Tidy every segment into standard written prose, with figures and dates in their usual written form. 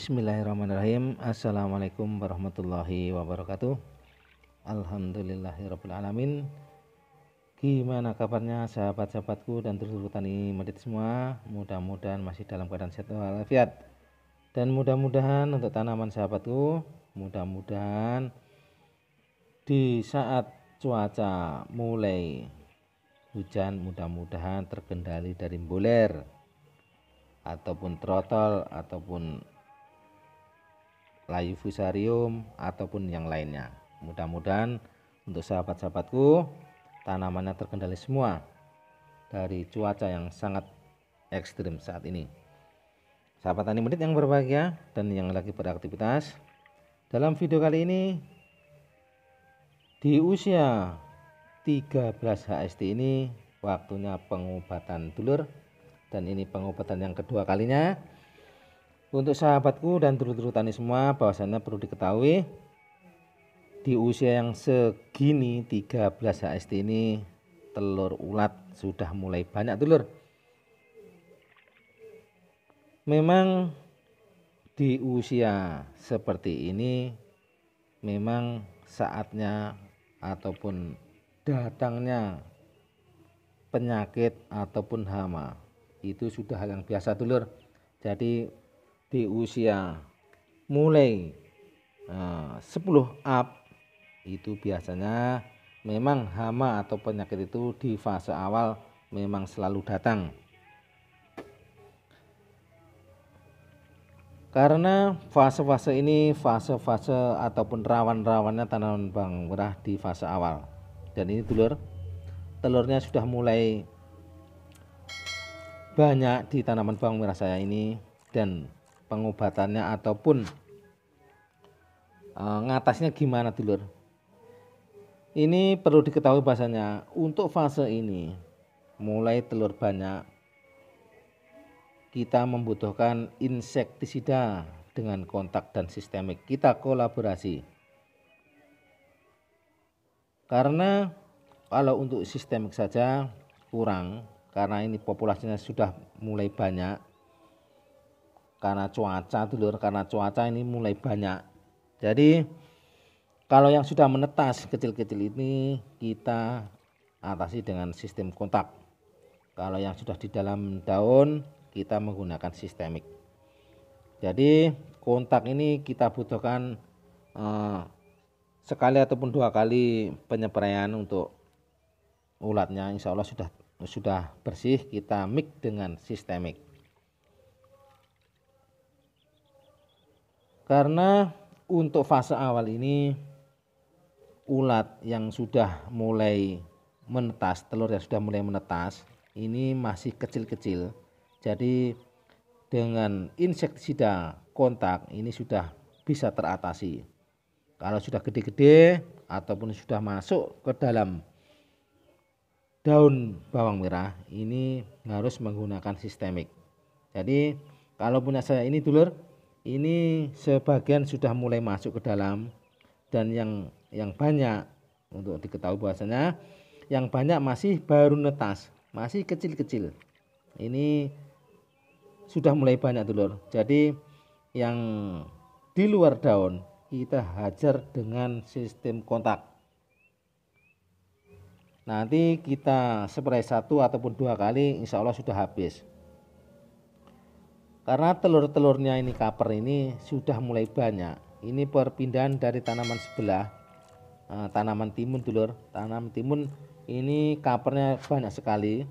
Bismillahirrahmanirrahim. Assalamualaikum warahmatullahi wabarakatuh. Alhamdulillahirabbil alamin. Gimana kabarnya sahabat-sahabatku dan dulur tani medit semua? Mudah-mudahan masih dalam keadaan sehat walafiat. Dan mudah-mudahan untuk tanaman sahabatku, mudah-mudahan di saat cuaca mulai hujan, mudah-mudahan terkendali dari boler ataupun trotol ataupun layu fusarium ataupun yang lainnya. Mudah-mudahan untuk sahabat-sahabatku tanamannya terkendali semua dari cuaca yang sangat ekstrim saat ini. Sahabat tani medit yang berbahagia dan yang lagi beraktivitas, dalam video kali ini di usia 13 HST ini waktunya pengobatan dulur, dan ini pengobatan yang kedua kalinya. Untuk sahabatku dan dulur-dulur tani semua, bahwasannya perlu diketahui di usia yang segini 13 HST ini telur ulat sudah mulai banyak dulur. Memang di usia seperti ini memang saatnya ataupun datangnya penyakit ataupun hama itu sudah hal yang biasa dulur. Jadi di usia mulai 10 up itu biasanya memang hama atau penyakit itu di fase awal memang selalu datang. Karena fase-fase ini fase-fase ataupun rawan-rawannya tanaman bawang merah di fase awal. Dan ini dulur, telurnya sudah mulai banyak di tanaman bawang merah saya ini, dan pengobatannya ataupun ngatasnya gimana dulur. Ini perlu diketahui bahasanya untuk fase ini mulai telur banyak kita membutuhkan insektisida dengan kontak dan sistemik. Kita kolaborasi. Karena kalau untuk sistemik saja kurang, karena ini populasinya sudah mulai banyak. Karena cuaca dulur, karena cuaca ini mulai banyak. Jadi kalau yang sudah menetas kecil-kecil ini kita atasi dengan sistem kontak. Kalau yang sudah di dalam daun kita menggunakan sistemik. Jadi kontak ini kita butuhkan sekali ataupun 2 kali penyepraian untuk ulatnya. Insya Allah sudah bersih, kita mix dengan sistemik. Karena untuk fase awal ini ulat yang sudah mulai menetas, telur yang sudah mulai menetas ini masih kecil-kecil. Jadi dengan insektisida kontak ini sudah bisa teratasi. Kalau sudah gede-gede ataupun sudah masuk ke dalam daun bawang merah ini harus menggunakan sistemik. Jadi kalau punya saya ini dulur, ini sebagian sudah mulai masuk ke dalam, dan yang banyak untuk diketahui bahwasanya yang banyak masih baru netas, masih kecil-kecil. Ini sudah mulai banyak dulur. Jadi yang di luar daun kita hajar dengan sistem kontak. Nanti kita spray 1 ataupun 2 kali insya Allah sudah habis. Karena telur-telurnya ini kaper ini sudah mulai banyak. Ini perpindahan dari tanaman sebelah, tanaman timun dulur. Tanaman timun ini kapernya banyak sekali.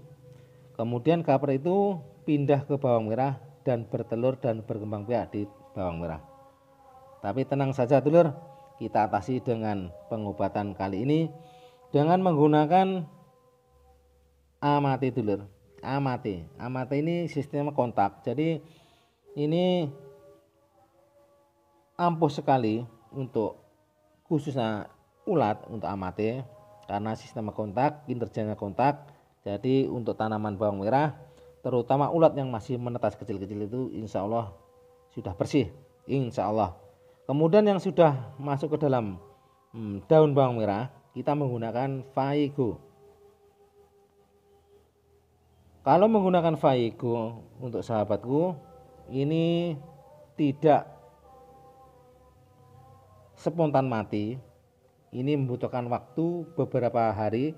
Kemudian kaper itu pindah ke bawang merah dan bertelur dan berkembang biak di bawang merah. Tapi tenang saja dulur, kita atasi dengan pengobatan kali ini dengan menggunakan amate dulur. Amate ini sistem kontak. Jadi ini ampuh sekali untuk khususnya ulat untuk amate, karena sistem kontak, kinerjanya kontak. Jadi untuk tanaman bawang merah terutama ulat yang masih menetas kecil-kecil itu insya Allah sudah bersih, insya Allah. Kemudian yang sudah masuk ke dalam daun bawang merah kita menggunakan Faigo. Kalau menggunakan Faigo untuk sahabatku ini tidak spontan mati, ini membutuhkan waktu beberapa hari.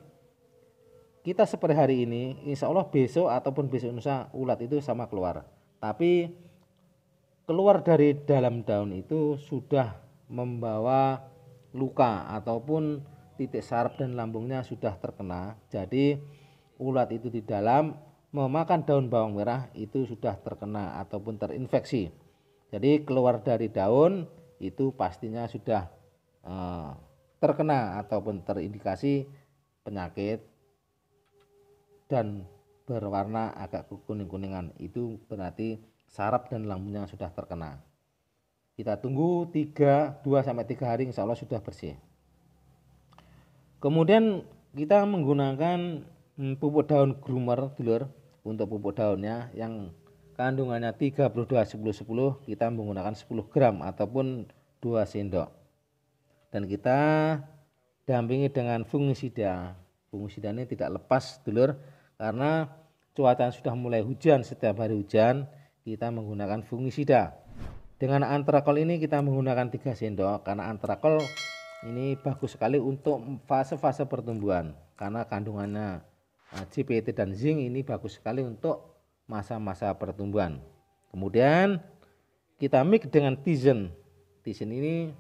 Kita seperti hari ini, insya Allah besok ataupun besok lusa ulat itu sama keluar. Tapi keluar dari dalam daun itu sudah membawa luka ataupun titik saraf dan lambungnya sudah terkena. Jadi ulat itu di dalam memakan daun bawang merah itu sudah terkena ataupun terinfeksi. Jadi keluar dari daun itu pastinya sudah terkena ataupun terindikasi penyakit dan berwarna agak kuning-kuningan, itu berarti saraf dan lambungnya sudah terkena. Kita tunggu 2-3 hari insya Allah sudah bersih. Kemudian kita menggunakan pupuk daun groomer dulur. Untuk pupuk daunnya yang kandungannya 32-10-10, kita menggunakan 10 gram ataupun 2 sendok. Dan kita dampingi dengan fungisida. Fungisida ini tidak lepas dulur, karena cuaca sudah mulai hujan, setiap hari hujan, kita menggunakan fungisida. Dengan antrakol ini kita menggunakan 3 sendok, karena antrakol ini bagus sekali untuk fase-fase pertumbuhan, karena kandungannya CPT dan zinc ini bagus sekali untuk masa-masa pertumbuhan. Kemudian kita mix dengan tizen. Tizen ini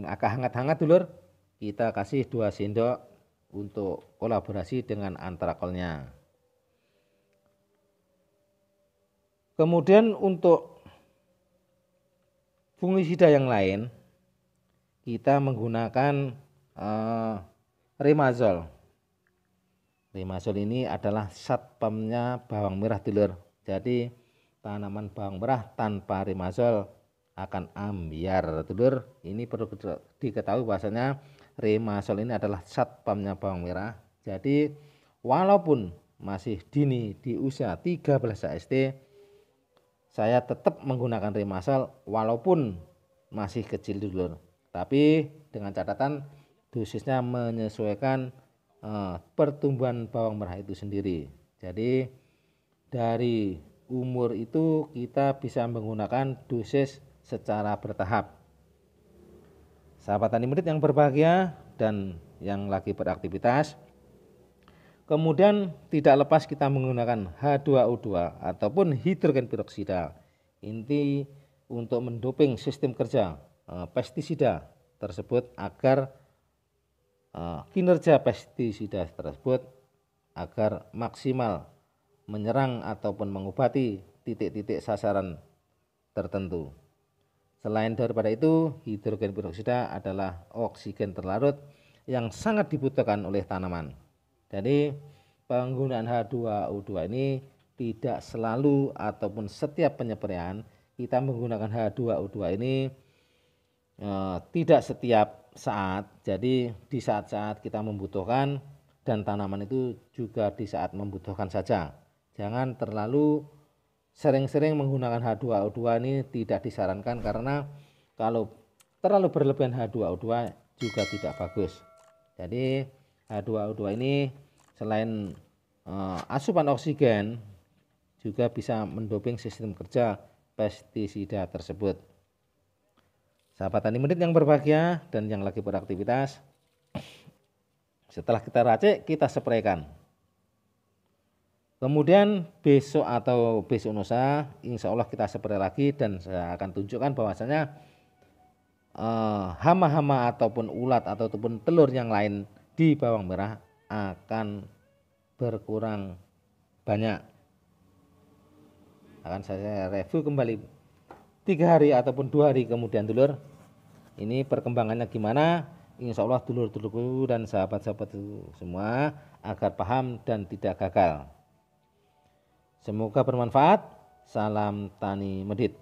agak hangat-hangat dulur, kita kasih 2 sendok untuk kolaborasi dengan antrakolnya. Kemudian untuk fungisida yang lain kita menggunakan Rimazol. Rimazol ini adalah satpamnya bawang merah dulur. Jadi tanaman bawang merah tanpa Rimazol akan ambiar dulur. Ini perlu diketahui bahasanya Rimazol ini adalah satpamnya bawang merah. Jadi walaupun masih dini di usia 13 AST, saya tetap menggunakan Rimazol walaupun masih kecil dulur. Tapi dengan catatan dosisnya menyesuaikan pertumbuhan bawang merah itu sendiri. Jadi dari umur itu kita bisa menggunakan dosis secara bertahap. Sahabat tani murid yang berbahagia dan yang lagi beraktivitas, kemudian tidak lepas kita menggunakan H2O2 ataupun hidrogen peroksida. Inti untuk mendoping sistem kerja pestisida tersebut agar kinerja pestisida tersebut agar maksimal menyerang ataupun mengobati titik-titik sasaran tertentu. Selain daripada itu, hidrogen peroksida adalah oksigen terlarut yang sangat dibutuhkan oleh tanaman. Jadi penggunaan H2O2 ini tidak selalu ataupun setiap penysprayan kita menggunakan H2O2 ini tidak setiap saat. Jadi di saat-saat kita membutuhkan dan tanaman itu juga di saat membutuhkan saja. Jangan terlalu sering-sering menggunakan H2O2 ini tidak disarankan, karena kalau terlalu berlebihan H2O2 juga tidak bagus. Jadi H2O2 ini selain asupan oksigen juga bisa mendoping sistem kerja pestisida tersebut. Sahabat tani murid yang berbahagia dan yang lagi beraktivitas, setelah kita racik kita spraykan. Kemudian besok atau besok lusa insya Allah kita spray lagi dan saya akan tunjukkan bahwasanya hama-hama ataupun ulat ataupun telur yang lain di bawang merah akan berkurang banyak. Akan saya review kembali 3 hari ataupun 2 hari kemudian dulur. Ini perkembangannya gimana? Insya Allah dulur-dulurku dan sahabat-sahabat semua agar paham dan tidak gagal. Semoga bermanfaat. Salam tani medit.